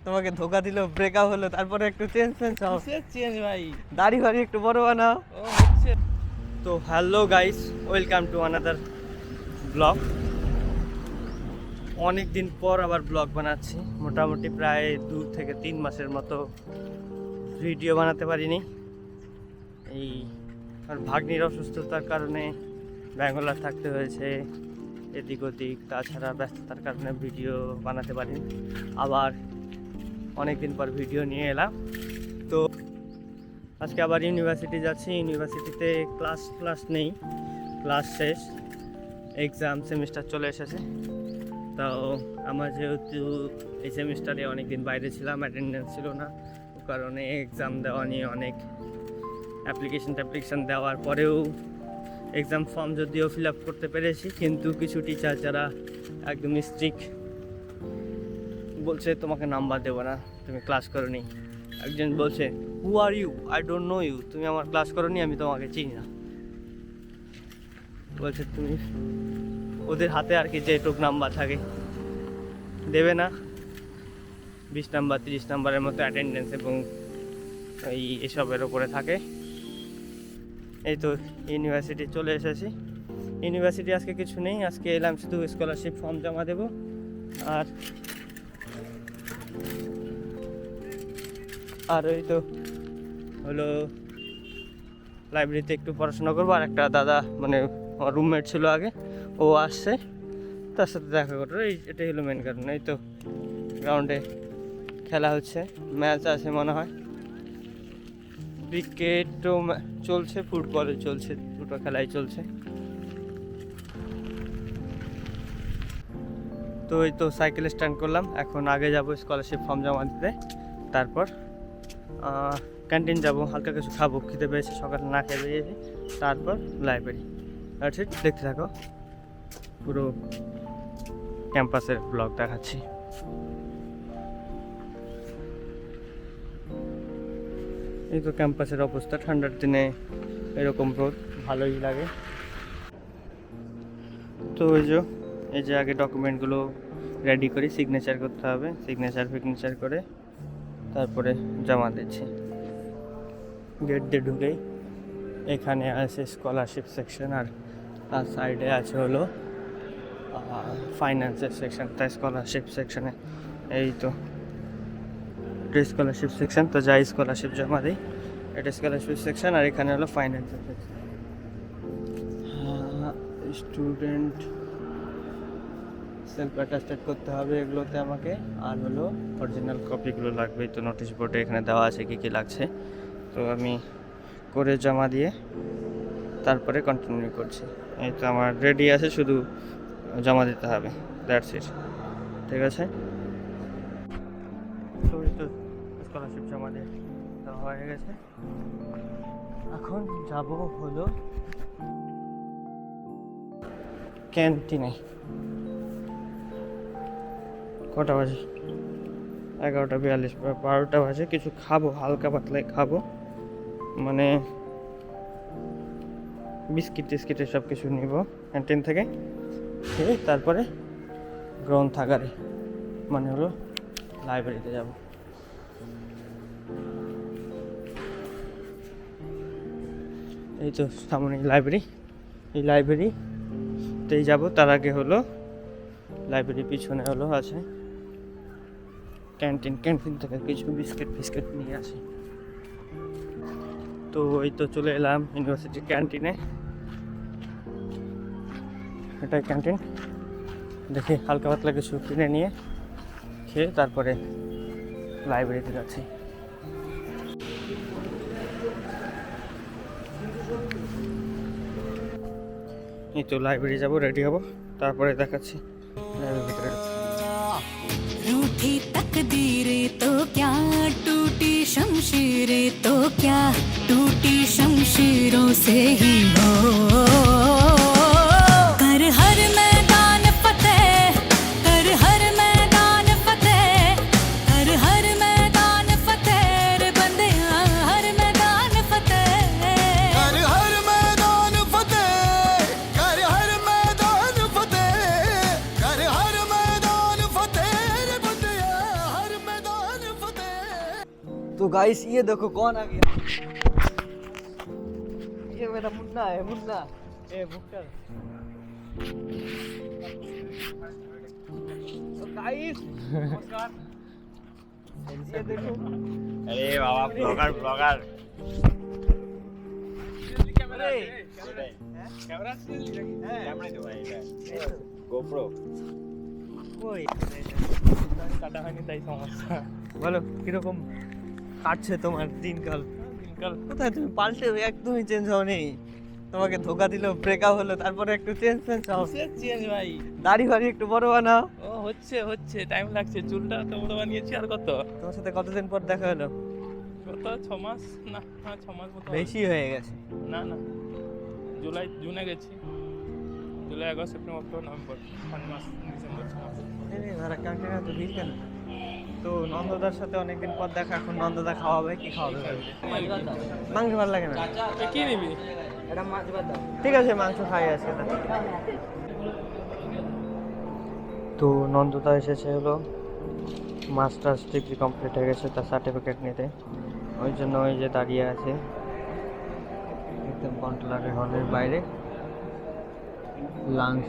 তোমাকে ধোকা দিল, ব্রেকআপ হলো, তারপরে একটু চেঞ্জ চেঞ্জ ভাই, দাড়ি ফাড়ি একটু বড় বানাও। ও হচ্ছে। তো hello guys, welcome to another blog. অনেক দিন পর আবার ব্লগ বানাচ্ছি, মোটামুটি প্রায় 2 থেকে 3 মাসের মতো ভিডিও বানাতে পারিনি। এই আর ভাগ্নির অসুস্থতার কারণে ব্যাঙ্গালোর থাকতে হয়েছে, এদিক ওদিক, তাছাড়া ব্যস্ততার কারণে ভিডিও বানাতে পারিনি। আবার অনেক দিন পর ভিডিও নিয়ে এলাম। তো আজকে আবার ইউনিভার্সিটি যাচ্ছি। ইউনিভার্সিটিতে ক্লাস নেই, ক্লাস শেষ, এক্সাম সেমিস্টার চলে এসেছে। তো আমার যেহেতু এই সেমিস্টারে অনেক দিন বাইরে ছিলাম, অ্যাটেন্ডেন্স ছিল না, কারণে এক্সাম দেওয়া নিয়ে অনেক অ্যাপ্লিকেশন দেওয়ার পরেও এক্সাম ফর্ম যদিও ফিল আপ করতে পেরেছি, কিন্তু কিছু টিচার যারা একদম স্ট্রিক্ট বলছে তোমাকে নাম্বার দেবো না, তুমি ক্লাস করোনি। একজন বলছে who are you, I don't know you, তুমি আমার ক্লাস করোনি, আমি তোমাকে চিনি না। বলছে তুমি ওদের হাতে আর কি যেটুক নাম্বার থাকে দেবে না, 20 নাম্বার 30 নাম্বারের মতো অ্যাটেন্ডেন্স এবং এসবের ওপরে থাকে। এই তো ইউনিভার্সিটি চলে এসেছি। ইউনিভার্সিটি আজকে কিছু নেই, আজকে এলাম শুধু স্কলারশিপ ফর্ম জমা দেবো আর ওই তো হলো লাইব্রেরিতে একটু পড়াশোনা করবো। আর একটা দাদা, মানে আমার রুমমেট ছিল আগে, ও আসছে, তার সাথে দেখা করবো। এটাই হলো মেন কারণ। এই তো গ্রাউন্ডে খেলা হচ্ছে, ম্যাচ আছে মনে হয়, ক্রিকেটও চলছে, ফুটবলও চলছে, দুটো খেলাই চলছে। তো এই তো সাইকেল স্ট্যান্ড করলাম, এখন আগে যাব স্কলারশিপ ফর্ম জমা দিতে, তারপর ক্যান্টিন যাব, হালকা কিছু খাবো, খেতে পেয়েছি, সকালে না খেয়ে বেরিয়েছি, তারপর লাইব্রেরি। আর ঠিক দেখতে থাকো, পুরো ক্যাম্পাসের ব্লগ দেখাচ্ছি। এই তো ক্যাম্পাসের অবস্থা, ঠান্ডার দিনে এরকম রোদ ভালোই লাগে। তো এই যে আগে ডকুমেন্টগুলো রেডি করি, সিগনেচার করতে হবে, সিগনেচার করে তারপরে জমা দিচ্ছি। গেট দিয়ে ঢুকেই এখানে আছে স্কলারশিপ সেকশন, আর তার সাইডে আছে হলো ফাইন্যান্সের সেকশন। তাই স্কলারশিপ সেকশনে এই তো স্কলারশিপ সেকশন, তো যাই স্কলারশিপ জমা দিই, এটা স্কলারশিপ সেকশন। আর এখানে হলো ফাইন্যান্সের সেকশন। স্টুডেন্ট সেলফ অ্যাটাস্টেড করতে হবে এগুলোতে আমাকে, আর হলো অরিজিনাল কপিগুলো লাগবে। তো নোটিশ বোর্ডে এখানে দেওয়া আছে কী কী লাগছে, তো আমি করে জমা দিয়ে তারপরে কন্টিনিউ করছি। এই তো আমার রেডি আছে, শুধু জমা দিতে হবে, দ্যাটস ইট। ঠিক আছে, তো এই তো স্কলারশিপ জমা দিয়ে দেওয়া হয়ে গেছে। এখন যাব হলো ক্যান্টিনে। কটা বাজে? 11:42, 12টা বাজে। কিছু খাবো, হালকা পাতলাই খাবো, মানে বিস্কিট সব কিছু নিব ক্যান্টিন থেকে, খেয়ে তারপরে গ্রন্থাগারে, মানে হলো লাইব্রেরিতে যাব। এই তো সামনে লাইব্রেরি, এই লাইব্রেরিতেই যাব। তার আগে হলো লাইব্রেরির পিছনে হলো আছে ক্যান্টিন থেকে কিছু বিস্কিট নিয়ে আসি। তো এই তো চলে এলাম ইউনিভার্সিটির ক্যান্টিনে, এটাই ক্যান্টিন। দেখি হালকা পাতলা কিছু কিনে নিয়ে খেয়ে তারপরে লাইব্রেরিতে যাচ্ছি। এই তো লাইব্রেরি যাব, রেডি হব, তারপরে দেখাচ্ছি ভিতরে। रूठी तकदीरें तो क्या, टूटी शमशीरें तो क्या, टूटी शमशीरों से ही हो कर हर मैदान फतेह, कर हर मैदान फतेह, कर हर मैदान फतेह रे बंदिया, हर मैदान फतेह, कर हर मैदान फतेह, कर हर मैदान फतेह, कर हर मैदान फतेह रे बंदिया, हर तो गाइस ये देखो कौन आ गया, ये मेरा मुन्ना है, मुन्ना ए बुकर। तो गाइस ये देखो, अरे बाबा ब्लॉगर ब्लॉगर ক্যামেরা তো ভাই এটা গোপ্রো ওই কাটা হয়নি তাই সমস্যা। বলো কিরকম কাটছে তোমার দিনকাল? দিনকাল কোথায় তুমি পাল্টে একদমই চেঞ্জ হওনি, তোমাকে ধোকা দিল, ব্রেকআপ হলো, তারপরে একটু চেঞ্জ হও, চেঞ্জ ভাই। দাড়ি ফাড়ি একটু বড় বানাও। ও হচ্ছে হচ্ছে টাইম লাগছে, চুলটা তো বড় বানিয়েছি। আর কত? তোমার সাথে কতদিন পর দেখা হলো? কত 6 মাস না? হ্যাঁ 6 মাস মতো। বেশি হয়ে গেছে। না না, জুনে গেছি, July August September October November 5 মাস, ডিসেম্বর 6 মাস। আর কাঙ্কিনা তো ভিড় কেন? তো নন্দদার সাথে অনেকদিন পর দেখা, এখন নন্দদা খাওয়াবে, কি খাওয়াবে? মাংস ভালো লাগে না? কি নিবি? ঠিক আছে মাংস খাই আজকে। তো নন্দদা এসেছে হলো মাস্টার্স ডিগ্রি কমপ্লিট হয়ে গেছে, তার সার্টিফিকেট নিতে, ওই জন্য ওই যে দাঁড়িয়ে আছে একদম কন্ট্রোলারের হলের বাইরে। লাঞ্চ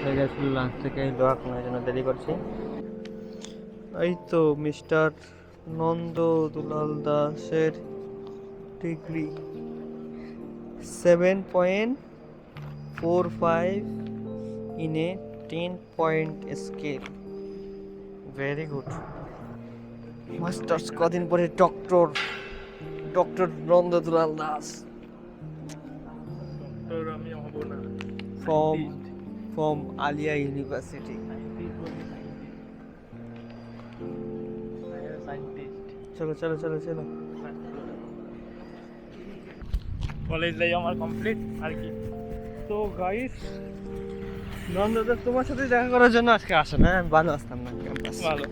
হয়ে গেছিল, লাঞ্চ থেকে এলো, এখন ওই জন্য দেরি করছি। এই তো মিস্টার নন্দ দুলাল দাসের degree 7.45 in a 10-point scale. Very good. Masters কদিন পরে ডক্টর নন্দ দুলাল দাস তোর আমি হব না। from Aliah university. চলো চলো চলো চলো। কলেজ লাইফ আমার কমপ্লিট আর কি। তো গাইস নন্দদা তোমার সাথে দেখা করার জন্য আজকে আসে না, আমি ভালো আসতাম না ক্যাম্পাস। ভালো,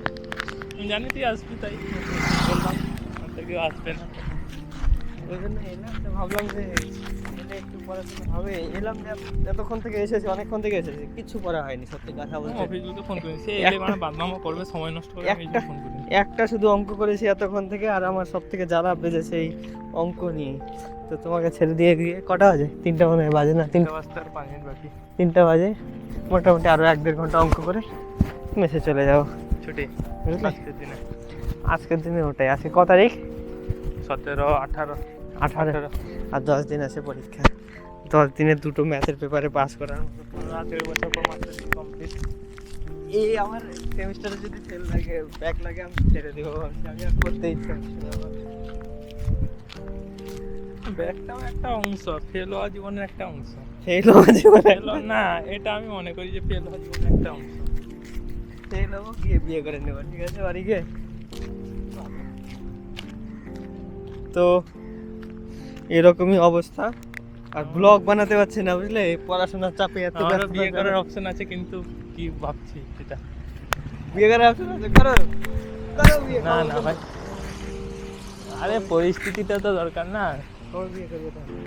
আমি জানি তুই আসবি তাই বললাম, আর তো কেউ আসবে না। ওই জন্য এলাম, তো ভাবলাম যে এলে একটু পড়াশোনা হবে। এলাম যে এতক্ষণ থেকে এসেছি, অনেকক্ষণ থেকে এসেছি, কিছু পড়া হয়নি সত্যি কথা বলতে। অফিসগুলোতে ফোন করি, সে এলে মানে বাদনামও করবে, সময় নষ্ট করবে, আমি ফোন করি। একটা শুধু অঙ্ক করেছি এতক্ষণ থেকে, আর আমার সব থেকে জ্বালা বেজেছে এই অঙ্ক নিয়ে। তো তোমাকে ছেড়ে দিয়ে গিয়ে কটা বাজে? 3টা মনে হয় বাজে না? 3টা বাজতে আর 5 মিনিট বাকি। 3টা বাজে, মোটামুটি আরও 1-1.5 ঘন্টা অঙ্ক করে মেসে চলে যাও। ছুটি বুঝলে? আজকের দিনে, আজকের দিনে ওটাই। আজকে ক তারিখ? 17, 18 আর 10 দিন আছে পরীক্ষা। 10 দিনে 2টো ম্যাথের পেপারে পাস করার মতো। 18 বছর পর মাস্টার ডিগ্রি কমপ্লিট। এই আমার সেমিস্টারে যদি ফেল লাগে, ব্যাক লাগে, আমি ছেড়ে দেবো। আমি আর করতে ইচ্ছা হচ্ছে না আমার। ব্যাকটাও একটা অংশ, ফেল হওয়া জীবনের একটা অংশ। ফেল হওয়া জীবনে ফেল না, এটা আমি মনে করি যে ফেল হওয়া জীবনের একটা অংশ। ফেল হবো, গিয়ে বিয়ে করে নেবো, ঠিক আছে বাড়ি গিয়ে। তো এরকমই অবস্থা, আর ব্লগ বানাতে পারছি না বুঝলে, পড়াশোনার চাপে এত আমারও ব্যস্ততার বিয়ে করার কারণে। অপশন আছে, কিন্তু কি ভাবছি সেটা। বিয়ে করার অপশন আছে? করো করো বিয়ে। না না ভাই, আরে পরিস্থিতিটা তো দরকার না। কবে বিয়ে করবে তাহলে?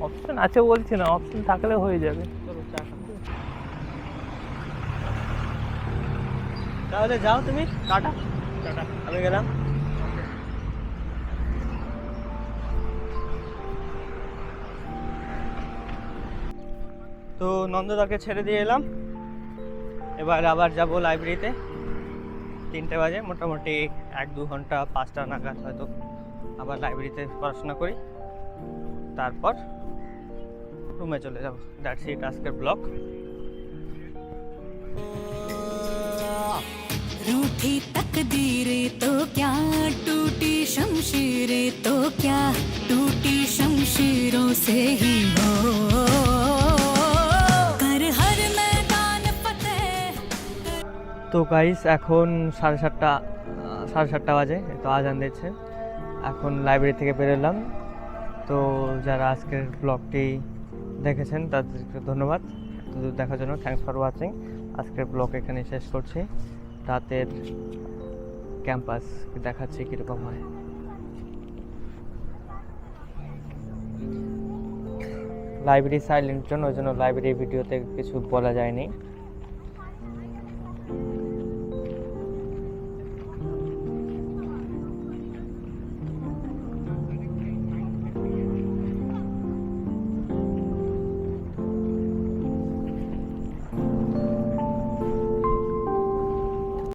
অপশন আছে বলছি না, অপশন থাকলে হয়ে যাবে। চলো চা খাবো। তাহলে যাও তুমি, টাটা। টাটা। আমি গেলাম। তো নন্দদাকে ছেড়ে দিয়ে এলাম, এবার আবার যাব লাইব্রেরিতে। 3টে বাজে, মোটামুটি 1-2 ঘন্টা, 5টা নাগাদ হয়তো আবার লাইব্রেরিতে পড়াশোনা করি, তারপর রুমে চলে যাব। দ্যাটস ইট আজকের ব্লগ। रूठी तकदीरें तो क्या, टूटी शमशीरें तो क्या, टूटी शमशीरों से ही हो कर हर मैदान फतेह। তো গাইস এখন 7:30 বাজে, তো আজান দিচ্ছে। এখন লাইব্রেরি থেকে বেরোলাম। তো যারা আজকের ব্লগটি দেখেছেন তাদেরকে ধন্যবাদ, দেখার জন্য থ্যাঙ্কস ফর ওয়াচিং। আজকের ব্লগ এখানে শেষ করছি। রাতের ক্যাম্পাস দেখাচ্ছি কীরকম হয়। লাইব্রেরি সাইলেন্ট জন্য, ওই জন্য লাইব্রেরি ভিডিওতে কিছু বলা যায়নি।